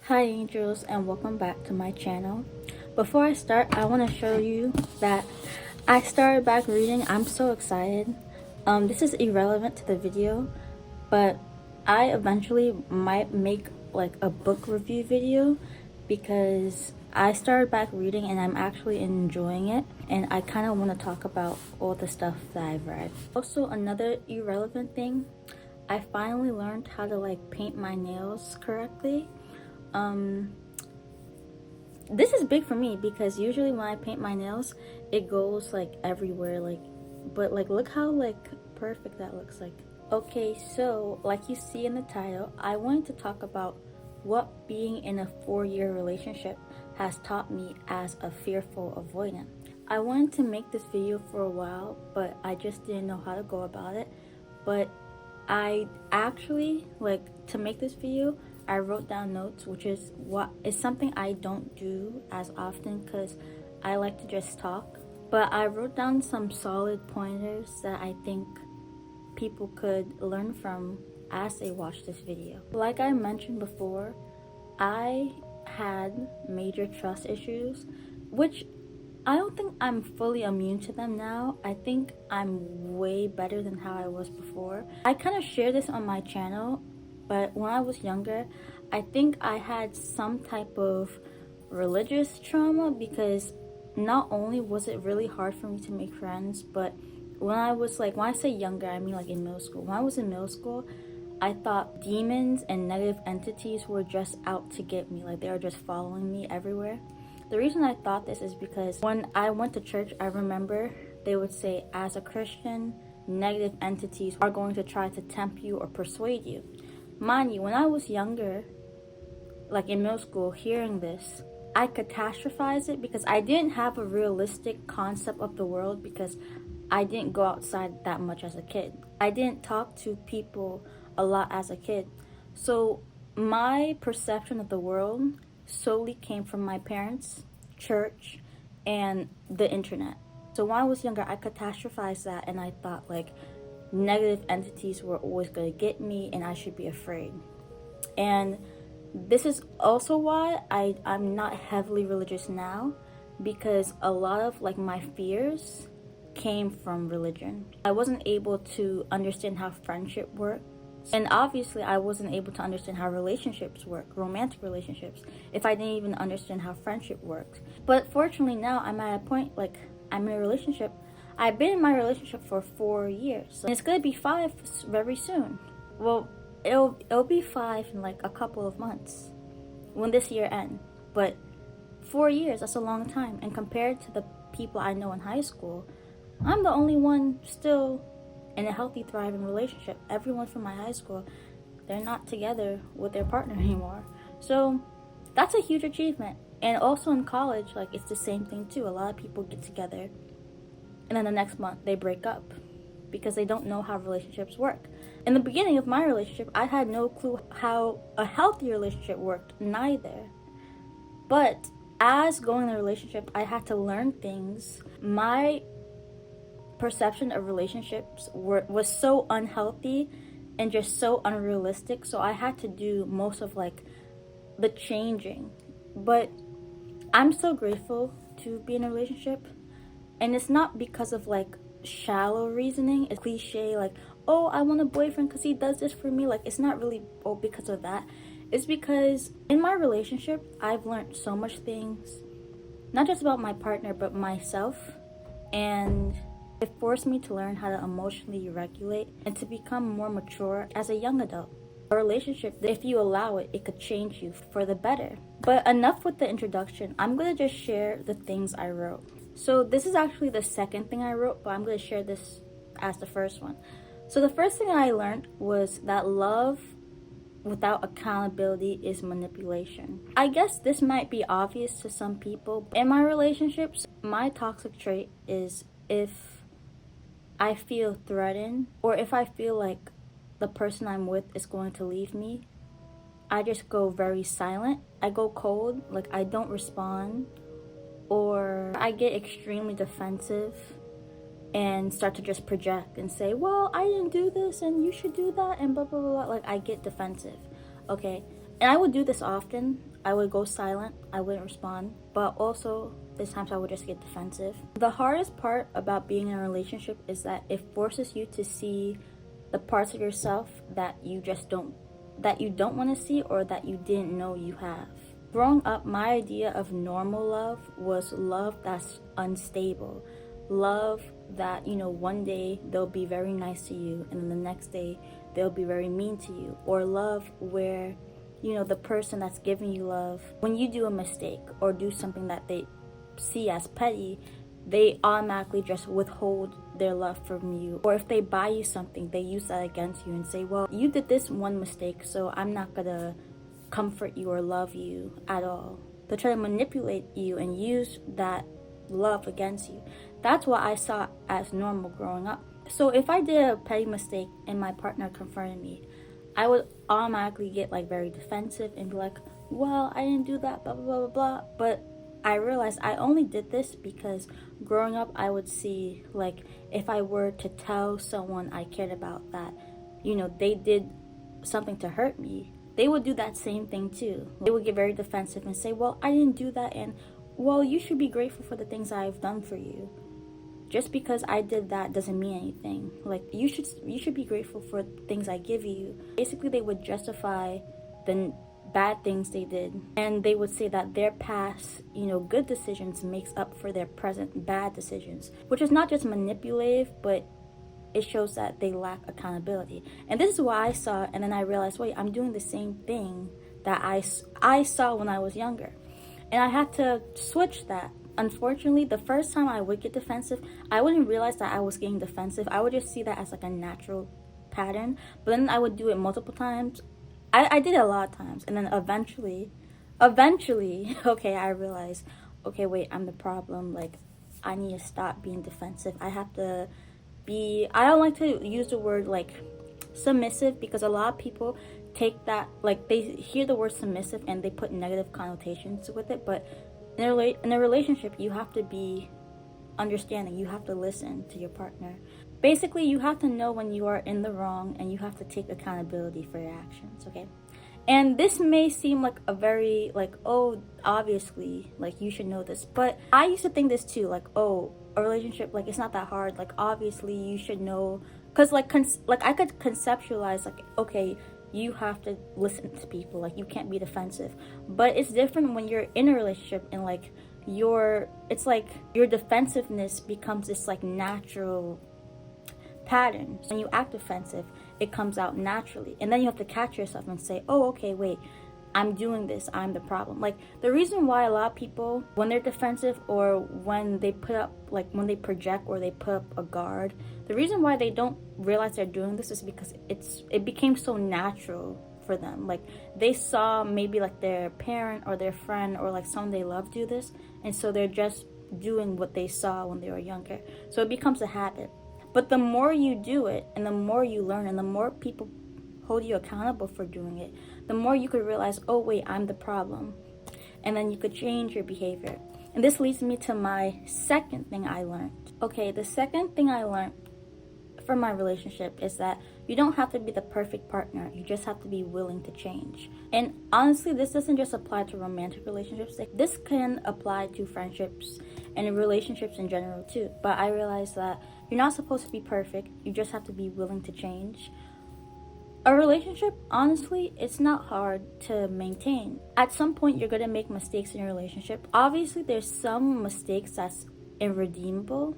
Hi angels, and welcome back to my channel. Before I start, I want to show you that I started back reading. I'm so excited. This is irrelevant to the video, but I eventually might make like a book review video because I started back reading and I'm actually enjoying it, and I kind of want to talk about all the stuff that I've read. Also, another irrelevant thing, I finally learned how to like paint my nails correctly. This is big for me because usually when I paint my nails, it goes like everywhere, but look how like perfect that looks like. Okay, so like you see in the title, I wanted to talk about what being in a 4-year relationship has taught me as a fearful avoidant. I wanted to make this video for a while, but I just didn't know how to go about it. But I actually, to make this video, I wrote down notes, which is something I don't do as often because I like to just talk. But I wrote down some solid pointers that I think people could learn from as they watch this video. Like I mentioned before, I had major trust issues, which I don't think I'm fully immune to them now. I think I'm way better than how I was before. I kind of share this on my channel, but when I was younger, I think I had some type of religious trauma because not only was it really hard for me to make friends, but when I say younger, I mean like in middle school. When I was in middle school, I thought demons and negative entities were just out to get me, like they were just following me everywhere. The reason I thought this is because when I went to church, I remember they would say, as a Christian, negative entities are going to try to tempt you or persuade you. Mind you, when I was younger, like in middle school, hearing this, I catastrophized it because I didn't have a realistic concept of the world because I didn't go outside that much as a kid. I didn't talk to people a lot as a kid. So my perception of the world solely came from my parents, church, and the internet. So when I was younger, I catastrophized that and I thought like negative entities were always going to get me and I should be afraid. And this is also why I'm not heavily religious now, because a lot of like my fears came from religion. I wasn't able to understand how friendship works. And obviously I wasn't able to understand how relationships work, romantic relationships, if I didn't even understand how friendship works. But fortunately now I'm at a point, like I'm in a relationship. I've been in my relationship for 4 years. And it's gonna be 5 very soon. Well, it'll be 5 in like a couple of months when this year ends. But 4 years, that's a long time. And compared to the people I know in high school, I'm the only one still in a healthy, thriving relationship. Everyone from my high school, they're not together with their partner anymore. So that's a huge achievement. And also in college, like it's the same thing too. A lot of people get together and then the next month they break up because they don't know how relationships work. In the beginning of my relationship, I had no clue how a healthy relationship worked, neither. But as going in a relationship, I had to learn things. My perception of relationships was so unhealthy and just so unrealistic, so I had to do most of like the changing. But I'm so grateful to be in a relationship, and it's not because of like shallow reasoning. It's cliche like, oh, I want a boyfriend because he does this for me. Like it's not really because of that. It's because in my relationship I've learned so much things, not just about my partner but myself, and it forced me to learn how to emotionally regulate and to become more mature as a young adult. A relationship, if you allow it, it could change you for the better. But enough with the introduction. I'm going to just share the things I wrote. So this is actually the second thing I wrote, but I'm going to share this as the first one. So the first thing I learned was that love without accountability is manipulation. I guess this might be obvious to some people. In my relationships, my toxic trait is if I feel threatened or if I feel like the person I'm with is going to leave me, I just go very silent. I go cold, like I don't respond, or I get extremely defensive and start to just project and say, well, I didn't do this and you should do that and blah blah blah. Like I get defensive. Okay, And I would do this often. I would go silent, I wouldn't respond, but also there's times I would just get defensive. The hardest part about being in a relationship is that it forces you to see the parts of yourself that you don't want to see, or that you didn't know you have. Growing up, my idea of normal love was love that's unstable. Love that, one day they'll be very nice to you and then the next day they'll be very mean to you. Or love where, the person that's giving you love, when you do a mistake or do something that they see as petty, they automatically just withhold their love from you. Or if they buy you something, they use that against you and say, well, you did this one mistake, so I'm not gonna comfort you or love you at all. They try to manipulate you and use that love against you. That's what I saw as normal growing up. So if I did a petty mistake and my partner confronted me, I would automatically get very defensive and be like, well, I didn't do that, blah blah blah blah blah. But I realized I only did this because growing up I would see, if I were to tell someone I cared about that, they did something to hurt me, they would do that same thing too. They would get very defensive and say, well, I didn't do that, and well, you should be grateful for the things I've done for you. Just because I did that doesn't mean anything. You should be grateful for things I give you. Basically, they would justify the bad things they did, and they would say that their past, good decisions makes up for their present bad decisions, which is not just manipulative, but it shows that they lack accountability. And this is what I saw, and then I realized, wait, I'm doing the same thing that I saw when I was younger. And I had to switch that. Unfortunately, the first time I would get defensive, I wouldn't realize that I was getting defensive. I would just see that as a natural pattern. But then I would do it multiple times. I did it a lot of times. And then eventually, okay, I realized, okay, wait, I'm the problem. I need to stop being defensive. I don't like to use the word submissive, because a lot of people take that, they hear the word submissive and they put negative connotations with it. But in a relationship, you have to be understanding. You have to listen to your partner. Basically, you have to know when you are in the wrong, and you have to take accountability for your actions, okay? And this may seem like a very, oh, obviously, you should know this. But I used to think this too, oh, a relationship, it's not that hard. Obviously, you should know. Because, I could conceptualize, okay, you have to listen to people. You can't be defensive. But it's different when you're in a relationship and, your defensiveness becomes this, natural pattern. When you act defensive, it comes out naturally. And then you have to catch yourself and say, oh, okay, wait, I'm doing this, I'm the problem. The reason why a lot of people, when they're defensive, or when they put up, when they project or they put up a guard, the reason why they don't realize they're doing this is because it became so natural for them. They saw maybe their parent or their friend or someone they love do this, and so they're just doing what they saw when they were younger. So it becomes a habit. But the more you do it, and the more you learn, and the more people hold you accountable for doing it, the more you could realize, oh wait, I'm the problem. And then you could change your behavior. And this leads me to my second thing I learned. Okay, the second thing I learned from my relationship is that you don't have to be the perfect partner. You just have to be willing to change. And honestly, this doesn't just apply to romantic relationships. This can apply to friendships and relationships in general too. But I realized that you're not supposed to be perfect. You just have to be willing to change. A relationship, honestly, it's not hard to maintain. At some point, you're gonna make mistakes in your relationship. Obviously, there's some mistakes that's irredeemable,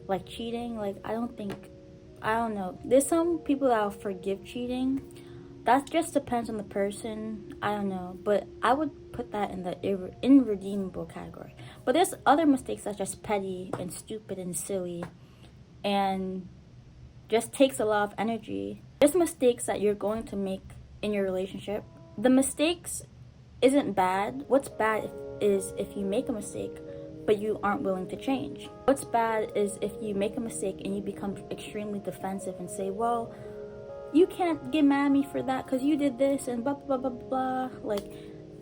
like cheating. I don't know. There's some people that'll forgive cheating. That just depends on the person. I don't know. But I would put that in the irredeemable category. But there's other mistakes that's just petty and stupid and silly and just takes a lot of energy. There's mistakes that you're going to make in your relationship. The mistakes isn't bad. What's bad is if you make a mistake but you aren't willing to change. What's bad is if you make a mistake and you become extremely defensive and say, well, you can't get mad at me for that because you did this and blah blah blah blah blah.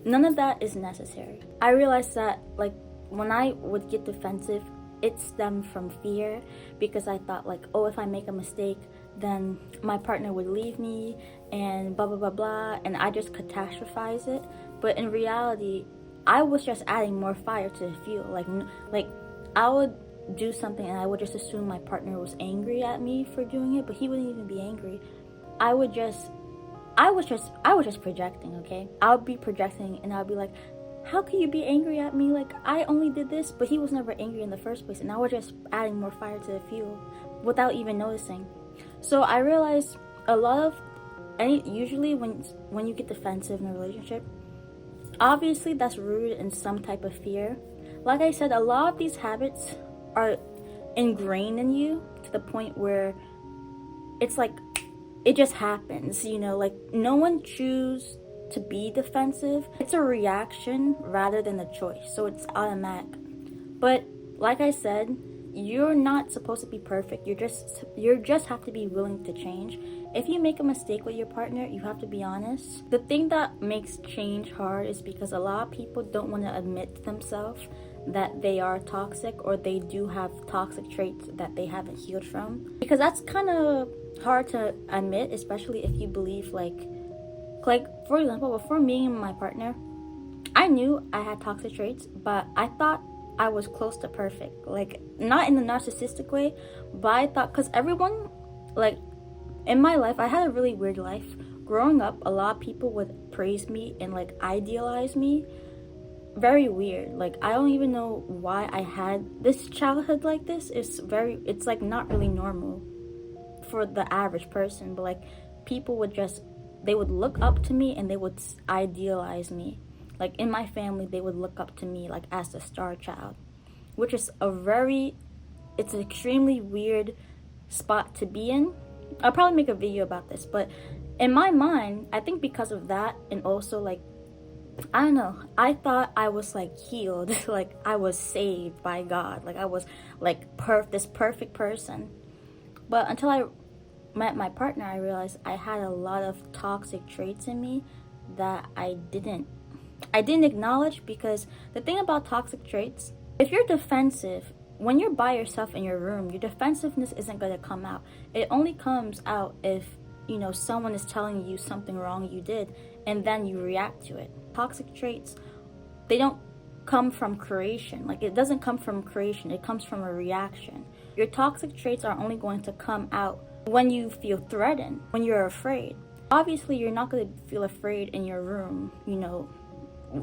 None of that is necessary. I realized that when I would get defensive, it stemmed from fear, because I thought oh, if I make a mistake, then my partner would leave me and blah blah blah blah, and I just catastrophize it. But in reality, I was just adding more fire to the fuel. Like I would do something and I would just assume my partner was angry at me for doing it, but he wouldn't even be angry. I was just projecting, okay? I would be projecting and I'd be like, how can you be angry at me? Like, I only did this, but he was never angry in the first place. And I was just adding more fire to the fuel without even noticing. So I realized usually when you get defensive in a relationship, obviously that's rooted in some type of fear. Like I said, a lot of these habits are ingrained in you to the point where it's like it just happens, like no one chooses to be defensive. It's a reaction rather than a choice, so it's automatic. But like I said, you're not supposed to be perfect. You just have to be willing to change. If you make a mistake with your partner, you have to be honest. The thing that makes change hard is because a lot of people don't want to admit to themselves that they are toxic, or they do have toxic traits that they haven't healed from, because that's kind of hard to admit, especially if you believe like for example, before meeting my partner, I knew I had toxic traits, but I thought I was close to perfect. Like, not in a narcissistic way, but I thought, because everyone, like, in my life, I had a really weird life. Growing up, a lot of people would praise me and like idealize me. Very weird. Like, I don't even know why I had this childhood like this. It's like not really normal for the average person, but like people they would look up to me and they would idealize me. Like, in my family, they would look up to me like as the star child, which is it's an extremely weird spot to be in. I'll probably make a video about this, but in my mind, I think because of that, and also like, I don't know, I thought I was like healed, like I was saved by God, like I was like this perfect person. But until I met my partner, I realized I had a lot of toxic traits in me that I didn't acknowledge. Because the thing about toxic traits, if you're defensive, when you're by yourself in your room, your defensiveness isn't going to come out. It only comes out if, someone is telling you something wrong you did, and then you react to it. Toxic traits, they don't come from creation. Like, it doesn't come from creation. It comes from a reaction. Your toxic traits are only going to come out when you feel threatened, when you're afraid. Obviously, you're not going to feel afraid in your room,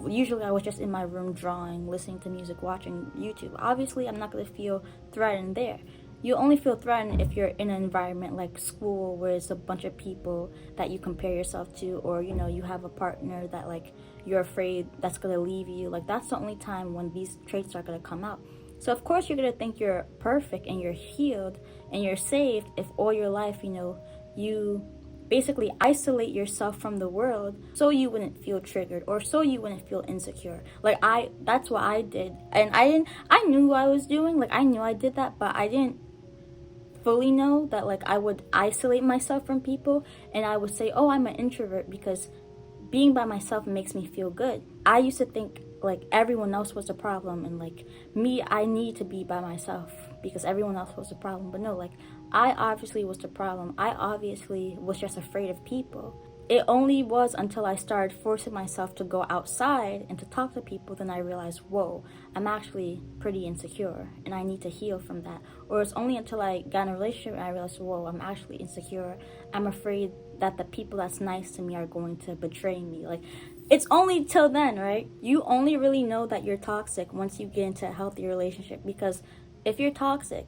Usually I was just in my room drawing, listening to music, watching YouTube. Obviously, I'm not going to feel threatened there. You only feel threatened if you're in an environment like school, where it's a bunch of people that you compare yourself to, or, you have a partner that, like, you're afraid that's going to leave you. Like, that's the only time when these traits are going to come out. So, of course, you're going to think you're perfect and you're healed and you're saved if all your life, you basically isolate yourself from the world so you wouldn't feel triggered, or so you wouldn't feel insecure. Like, that's what I did. And I knew what I was doing. Like, I knew I did that, but I didn't fully know that, like, I would isolate myself from people, and I would say, oh, I'm an introvert because being by myself makes me feel good. I used to think like everyone else was the problem, and like me, I need to be by myself because everyone else was the problem. But no, like, I obviously was the problem. I obviously was just afraid of people. It only was until I started forcing myself to go outside and to talk to people, then I realized, whoa, I'm actually pretty insecure and I need to heal from that. Or it's only until I got in a relationship and I realized, whoa, I'm actually insecure. I'm afraid that the people that's nice to me are going to betray me. Like, it's only till then, right? You only really know that you're toxic once you get into a healthy relationship. Because if you're toxic,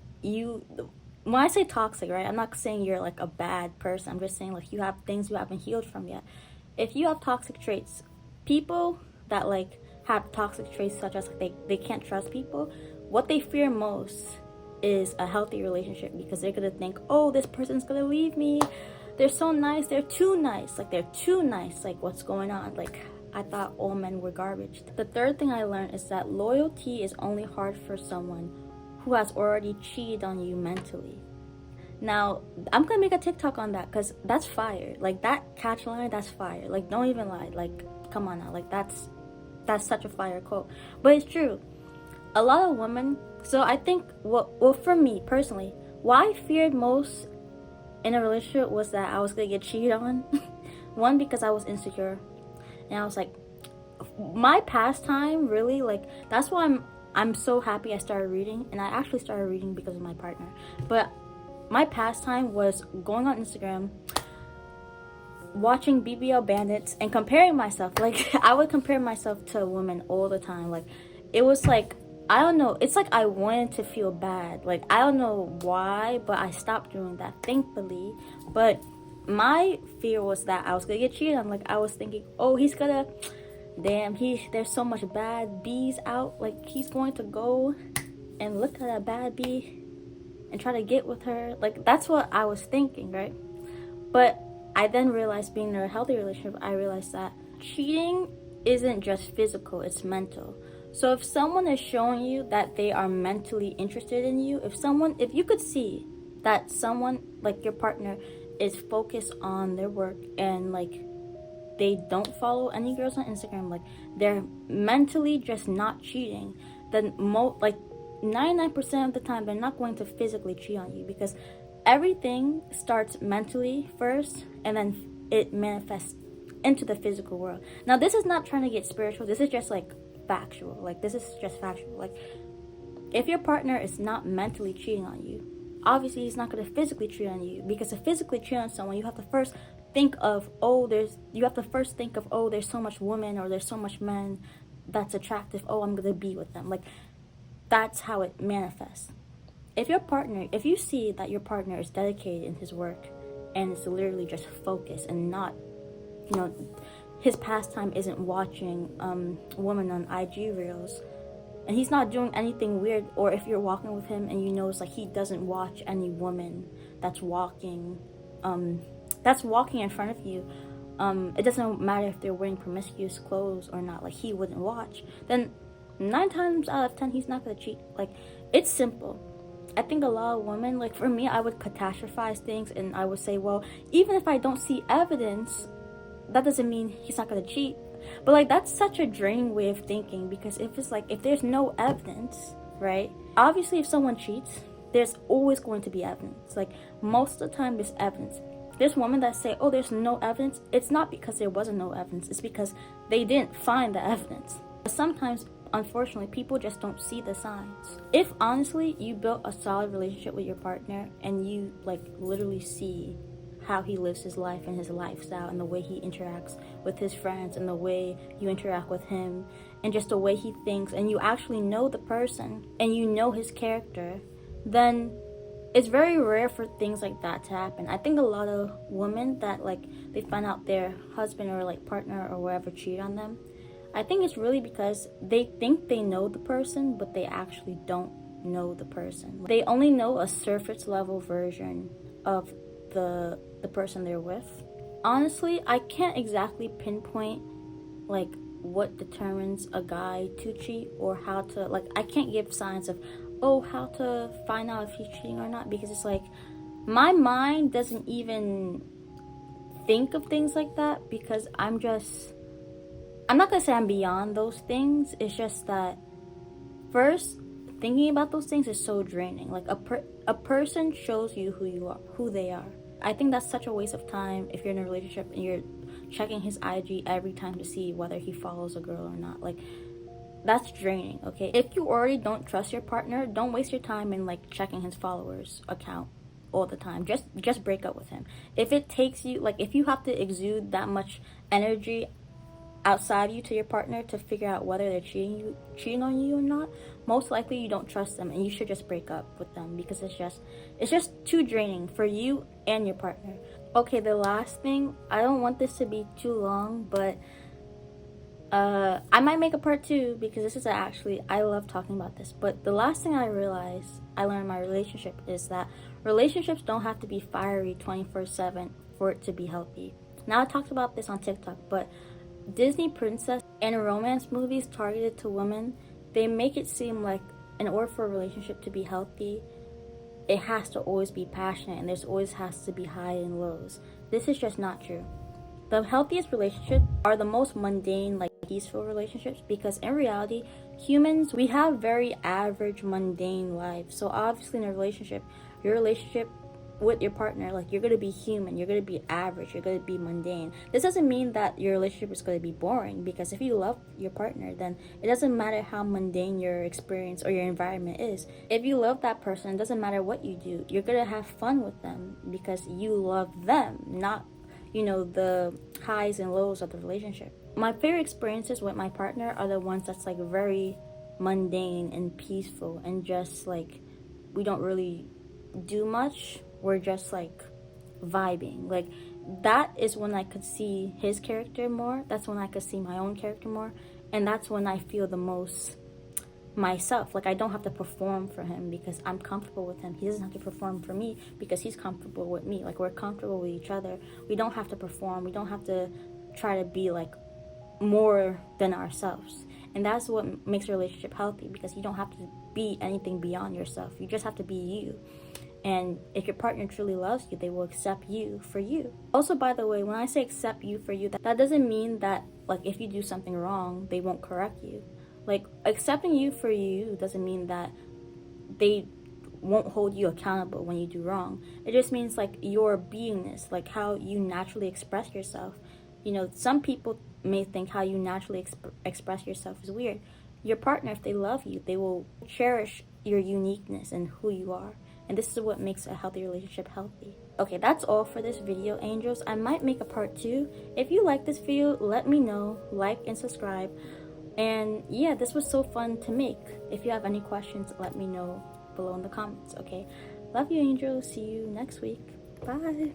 when I say toxic, right, I'm not saying you're like a bad person. I'm just saying, like, you have things you haven't healed from yet. If you have toxic traits, people that like have toxic traits, such as like they can't trust people, what they fear most is a healthy relationship, because they're gonna think, oh, this person's gonna leave me. They're so nice. They're too nice. Like, they're too nice. Like, what's going on? Like, I thought all men were garbage. The third thing I learned is that loyalty is only hard for someone who has already cheated on you mentally. Now, I'm gonna make a TikTok on that, because that's fire. Like, that catch line, that's fire. Like, don't even lie. Like, come on now. Like, that's such a fire quote. But it's true. A lot of women, so I think, well, for me personally, what I feared most in a relationship was that I was gonna get cheated on. One, because I was insecure, and I was like, my pastime really, like, that's why I'm so happy I started reading. And I actually started reading because of my partner. But my pastime was going on Instagram, watching BBL bandits, and comparing myself. Like, I would compare myself to women all the time. Like, it was like, I don't know, it's like I wanted to feel bad. Like, I don't know why, but I stopped doing that, thankfully. But my fear was that I was gonna get cheated on. Like, I was thinking, oh, he's gonna, damn, there's so much bad bees out. Like, he's going to go and look at a bad bee and try to get with her. Like, that's what I was thinking, right? But I then realized, being in a healthy relationship, I realized that cheating isn't just physical, it's mental. So if someone is showing you that they are mentally interested in you, if you could see that someone, like your partner, is focused on their work, and like they don't follow any girls on Instagram, like they're mentally just not cheating, then 99% of the time they're not going to physically cheat on you, because everything starts mentally first and then it manifests into the physical world. Now, this is not trying to get spiritual, this is just like factual. Like, this is just factual. Like, if your partner is not mentally cheating on you, obviously he's not going to physically cheat on you, because to physically cheat on someone, you have to first think of, there's so much women, or there's so much men that's attractive, I'm going to be with them. Like, that's how it manifests. If you see that your partner is dedicated in his work and it's literally just focused and not, his pastime isn't watching women on IG reels, and he's not doing anything weird, or if you're walking with him and you notice like he doesn't watch any woman that's walking in front of you, it doesn't matter if they're wearing promiscuous clothes or not, like he wouldn't watch, then 9 times out of 10 he's not gonna cheat. Like, it's simple. I think a lot of women, like for me, I would catastrophize things, and I would say, well, even if I don't see evidence, that doesn't mean he's not gonna cheat. But like, that's such a draining way of thinking, because if there's no evidence, right? Obviously, if someone cheats, there's always going to be evidence. Like, most of the time there's evidence. There's women that say, there's no evidence. It's not because there wasn't no evidence, it's because they didn't find the evidence. But sometimes, unfortunately, people just don't see the signs. If honestly you built a solid relationship with your partner, and you like literally see how he lives his life and his lifestyle, and the way he interacts with his friends, and the way you interact with him, and just the way he thinks, and you actually know the person and you know his character, then it's very rare for things like that to happen. I think a lot of women that like they find out their husband or like partner or whatever cheat on them, I think it's really because they think they know the person, but they actually don't know the person. They only know a surface level version of the person they're with. Honestly, I can't exactly pinpoint like what determines a guy to cheat, or how to, like, I can't give signs of how to find out if he's cheating or not, because it's like my mind doesn't even think of things like that, because I'm not gonna say I'm beyond those things. It's just that first, thinking about those things is so draining. Like, a person shows you who they are. I think that's such a waste of time if you're in a relationship and you're checking his IG every time to see whether he follows a girl or not. Like, that's draining, okay? If you already don't trust your partner, don't waste your time in like checking his followers account all the time. Just break up with him. If it takes you, like, if you have to exude that much energy outside you to your partner to figure out whether they're cheating on you or not, most likely you don't trust them, and you should just break up with them, because it's just too draining for you and your partner. Okay, the last thing, I don't want this to be too long, but I might make a part 2, because this is I love talking about this. But the last thing I learned in my relationship is that relationships don't have to be fiery 24/7 for it to be healthy. Now, I talked about this on TikTok, but Disney princess and romance movies targeted to women, they make it seem like in order for a relationship to be healthy, it has to always be passionate, and there's always has to be high and lows. This is just not true. The healthiest relationships are the most mundane, like peaceful relationships, because in reality, humans, we have very average, mundane lives. So obviously in a relationship, your relationship with your partner, like, you're gonna be human, you're gonna be average, you're gonna be mundane. This doesn't mean that your relationship is gonna be boring, because if you love your partner, then it doesn't matter how mundane your experience or your environment is. If you love that person, it doesn't matter what you do, you're gonna have fun with them because you love them, not, you know, the highs and lows of the relationship. My favorite experiences with my partner are the ones that's like very mundane and peaceful, and just like, we don't really do much, we're just like vibing. Like, that is when I could see his character more, that's when I could see my own character more, and that's when I feel the most myself. Like, I don't have to perform for him because I'm comfortable with him. He doesn't have to perform for me because he's comfortable with me. Like, we're comfortable with each other. We don't have to perform, we don't have to try to be like more than ourselves. And that's what makes a relationship healthy, because you don't have to be anything beyond yourself, you just have to be you. And if your partner truly loves you, they will accept you for you. Also, by the way, when I say accept you for you, that doesn't mean that, like, if you do something wrong, they won't correct you. Like, accepting you for you doesn't mean that they won't hold you accountable when you do wrong. It just means, like, your beingness, like how you naturally express yourself. You know, some people may think how you naturally express yourself is weird. Your partner, if they love you, they will cherish your uniqueness and who you are. And this is what makes a healthy relationship healthy. Okay, that's all for this video, angels. I might make a part 2. If you like this video, let me know. Like and subscribe. And yeah, this was so fun to make. If you have any questions, let me know below in the comments, okay? Love you, angels. See you next week. Bye.